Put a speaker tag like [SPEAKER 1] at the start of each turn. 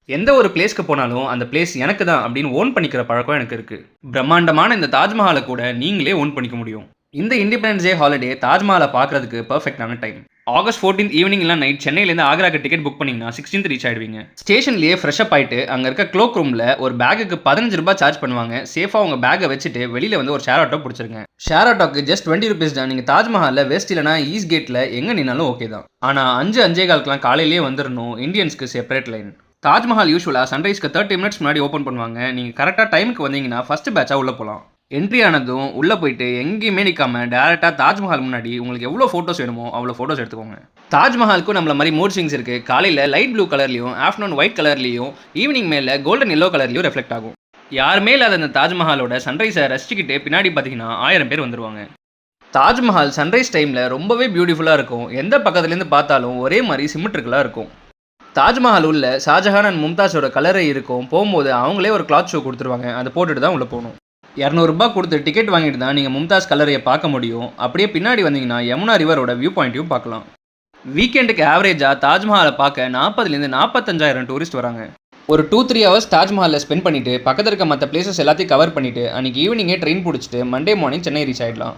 [SPEAKER 1] எந்த ஒரு பிளேஸ்க்கு போனாலும், அந்த பிளேஸ் எனக்கு தான் அப்படின்னு ஓன் பண்ணிக்கிற பழக்கம் எனக்கு இருக்கு. பிரம்மாண்டமான இந்த தாஜ்மஹால கூட நீங்களே ஓன் பண்ணிக்க முடியும். இந்த இண்டிபெண்டன்ஸ் டே ஹாலிடே தாஜ்மஹால பார்க்கறதுக்கு பெர்ஃபெக்ட்டான டைம். ஆகஸ்ட் 14 ஈவினிங் இல்ல நைட் சென்னையிலேருந்து ஆக்ராக்கு டிக்கெட் புக் பண்ணீங்கன்னா 16th ரீச் ஆயிடுவீங்க. ஸ்டேஷன்லேயே ஃப்ரெஷ் அப் ஆயிட்டு அங்க இருக்க க்ளோக் ரூம்ல ஒரு பேக்குக்கு ₹15 சார்ஜ் பண்ணுவாங்க. சேஃபா உங்க பேக்கை வச்சுட்டு வெளியில வந்து ஒரு ஷேர் ஆட்டோ பிடிச்சிருங்க. ஷேர் ஆட்டோக்கு ஜஸ்ட் ₹20 தான். நீங்க தாஜ்மஹால்ல வெஸ்ட் இல்லனா ஈஸ்ட் கேட்ல எங்க நின்னாலும் ஓகே தான். ஆனா 5:15க்குலாம் காலையிலேயே வந்துடணும். இந்தியன்ஸ்க்கு செப்பரேட் லைன். தாஜ்மஹால் யூசுவலா சன்ரைஸ்க்கு 30 மினிட்ஸ் முன்னாடி ஓப்பன் பண்ணுவாங்க. நீங்க கரெக்டா டைமுக்கு வந்தீங்கன்னா ஃபர்ஸ்ட் பேட்சா உள்ள போலாம். என்ட்ரி ஆனதும் உள்ள போயிட்டு எங்கேயுமே நிக்காம டைரக்டா தாஜ்மஹால் முன்னாடி உங்களுக்கு எவ்வளோ ஃபோட்டோஸ் வேணுமோ அவ்வளோ ஃபோட்டோஸ் எடுத்துக்கோங்க. தாஜ்மஹாலுக்கும் நம்மள மாதிரி மூட் ஸ்விங்ஸ் இருக்கு. காலையில லைட் ப்ளூ கலர்லயும், ஆஃப்டர்நூன் ஒயிட் கலர்லயும், ஈவினிங் மேல கோல்டன் எல்லோ கலர்லயும் ரெஃப்ளெக்ட் ஆகும். யாருமே இல்லாத இந்த தாஜ்மஹாலோட சன்ரைஸை ரசிச்சுக்கிட்டு பின்னாடி பார்த்தீங்கன்னா 1000 பேர் வந்துருவாங்க. தாஜ்மஹால் சன்ரைஸ் டைம்ல ரொம்பவே பியூட்டிஃபுல்லா இருக்கும். எந்த பக்கத்துலேருந்து பார்த்தாலும் ஒரே மாதிரி சிமெட்ரிக்கலா இருக்கும். தாஜ்மஹால் உள்ள ஷாஜஹான் அண்ட் மும்தாஸோட கலரை இருக்கும். போகும்போது அவங்களே ஒரு கிளாத் ஷோ கொடுத்துருவாங்க. அதை போட்டுட்டு தான் உள்ள போகணும். ₹200 கொடுத்து டிக்கெட் வாங்கிட்டு தான் நீங்கள் மும்தாஸ் கல்லறையை பார்க்க முடியும். அப்படியே பின்னாடி வந்தீங்கன்னா யமுனா ரிவரோட வியூ பாயிண்ட்டையும் பார்க்கலாம். வீக்கெண்டுக்கு ஆவரேஜாக தாஜ்மஹாலை பார்க்க 40,000 45,000 டூரிஸ்ட் வராங்க. ஒரு 2-3 ஹவர்ஸ் தாஜ்மஹாலில் ஸ்பெண்ட் பண்ணிவிட்டு பக்கத்தில் இருக்க மற்ற பிளேசஸ் எல்லாத்தையும் கவர் பண்ணிவிட்டு அன்றைக்கி ஈவினிங்கே ட்ரெயின் பிடிச்சிட்டு மண்டே மார்னிங் சென்னை ரீச் ஆகிடலாம்.